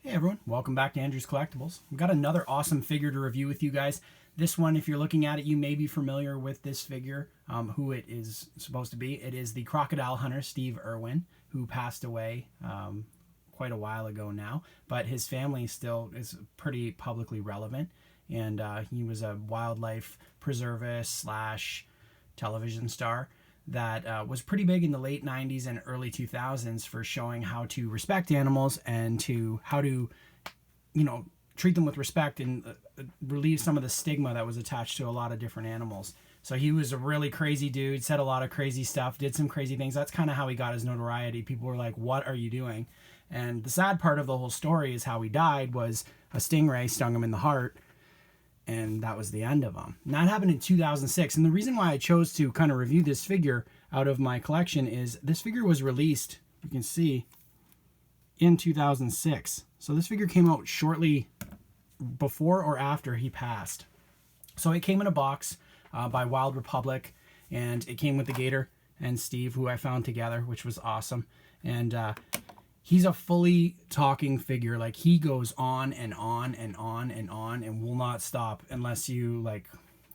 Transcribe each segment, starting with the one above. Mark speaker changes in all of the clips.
Speaker 1: Hey everyone, welcome back to Andrew's Collectibles. We've got another awesome figure to review with you guys. This one, if you're looking at it, you may be familiar with this figure, who it is supposed to be. It is the Crocodile hunter, Steve Irwin, who passed away quite a while ago now, but his family still is pretty publicly relevant, and he was a wildlife preservist slash television star that was pretty big in the late 90s and early 2000s for showing how to respect animals and to how to, treat them with respect and relieve some of the stigma that was attached to a lot of different animals. So he was a really crazy dude, said a lot of crazy stuff, did some crazy things. That's kind of how he got his notoriety. People were like, what are you doing? And the sad part of the whole story is how he died was a stingray stung him in the heart, and that was the end of him. And that happened in 2006. And the reason why I chose to kind of review this figure out of my collection is this figure was released, you can see, in 2006. So this figure came out shortly before or after he passed. So it came in a box by Wild Republic, and it came with the Gator and Steve, who I found together, which was awesome. And he's a fully talking figure. Like, he goes on and on and on and on and will not stop unless you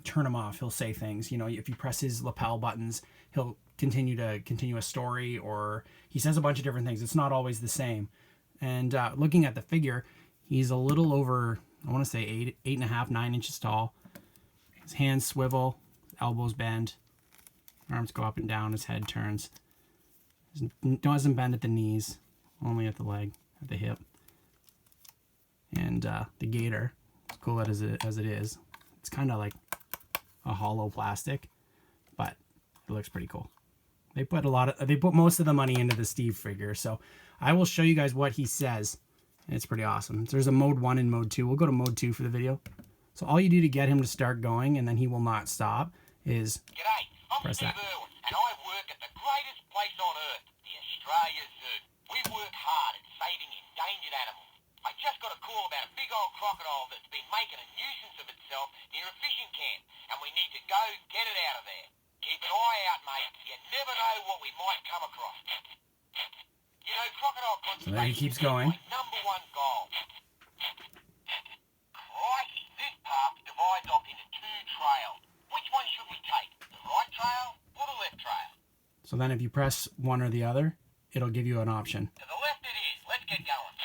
Speaker 1: turn him off. He'll say things, if you press his lapel buttons, he'll continue a story, or he says a bunch of different things. It's not always the same. And looking at the figure, he's a little over, I want to say 8.5, 9 inches tall. His hands swivel, elbows bend, arms go up and down, his head turns. He doesn't bend at the knees, only at the leg, at the hip. And the Gator, as cool as it is, it's kind of like a hollow plastic, but it looks pretty cool. They put most of the money into the Steve figure, so I will show you guys what he says, and it's pretty awesome. So there's a mode 1 and mode 2. We'll go to mode 2 for the video. So all you do to get him to start going, and then he will not stop, is
Speaker 2: G'day, I'm
Speaker 1: press
Speaker 2: Steve
Speaker 1: that.
Speaker 2: Irwin, and I work at the greatest place on earth, the Australia Zoo. We work hard at saving endangered animals. I just got a call about a big old crocodile that's been making a nuisance of itself near a fishing camp, and we need to go get it out of there. Keep an eye out, mate. You never know what we might come across. Crocodile conservation
Speaker 1: there he keeps going.
Speaker 2: is my #1 goal. Crikey, this path divides off into 2 trails. Which one should we take? The right trail or the left trail?
Speaker 1: So then if you press one or the other, it'll give you an option.
Speaker 2: To the left it is. Let's get going.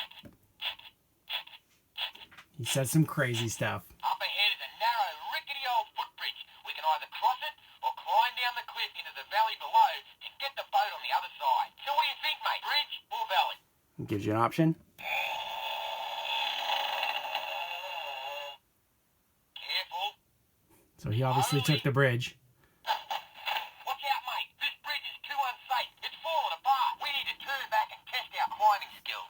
Speaker 1: He says some crazy stuff.
Speaker 2: Up ahead is a narrow, rickety old footbridge. We can either cross it or climb down the cliff into the valley below to get the boat on the other side. So what do you think, mate? Bridge or valley?
Speaker 1: It gives you an option.
Speaker 2: Careful.
Speaker 1: So he obviously took the bridge.
Speaker 2: Watch out, mate. This bridge is too unsafe. It's falling apart. We need to turn back and test our climbing skills.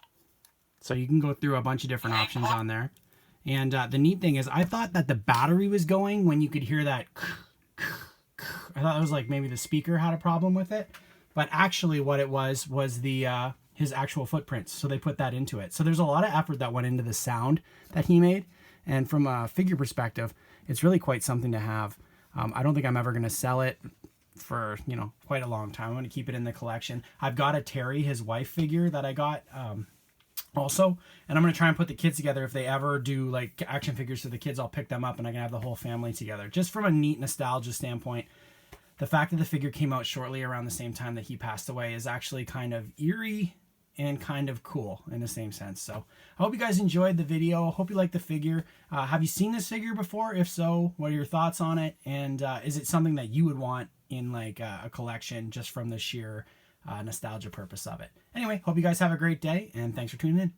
Speaker 1: So you can go through a bunch of different options on there. And the neat thing is, I thought that the battery was going when you could hear that. I thought it was like maybe the speaker had a problem with it. But actually what it was the his actual footprints. So they put that into it. So there's a lot of effort that went into the sound that he made. And from a figure perspective, it's really quite something to have. I don't think I'm ever going to sell it for, quite a long time. I'm going to keep it in the collection. I've got a Terry, his wife figure that I got also, and I'm going to try and put the kids together. If they ever do action figures for the kids, I'll pick them up and I can have the whole family together. Just from a neat nostalgia standpoint, the fact that the figure came out shortly around the same time that he passed away is actually kind of eerie and kind of cool in the same sense. So I hope you guys enjoyed the video. Hope you liked the figure. Have you seen this figure before? If so, what are your thoughts on it? And is it something that you would want in a collection just from the sheer nostalgia purpose of it? Anyway, hope you guys have a great day, and thanks for tuning in.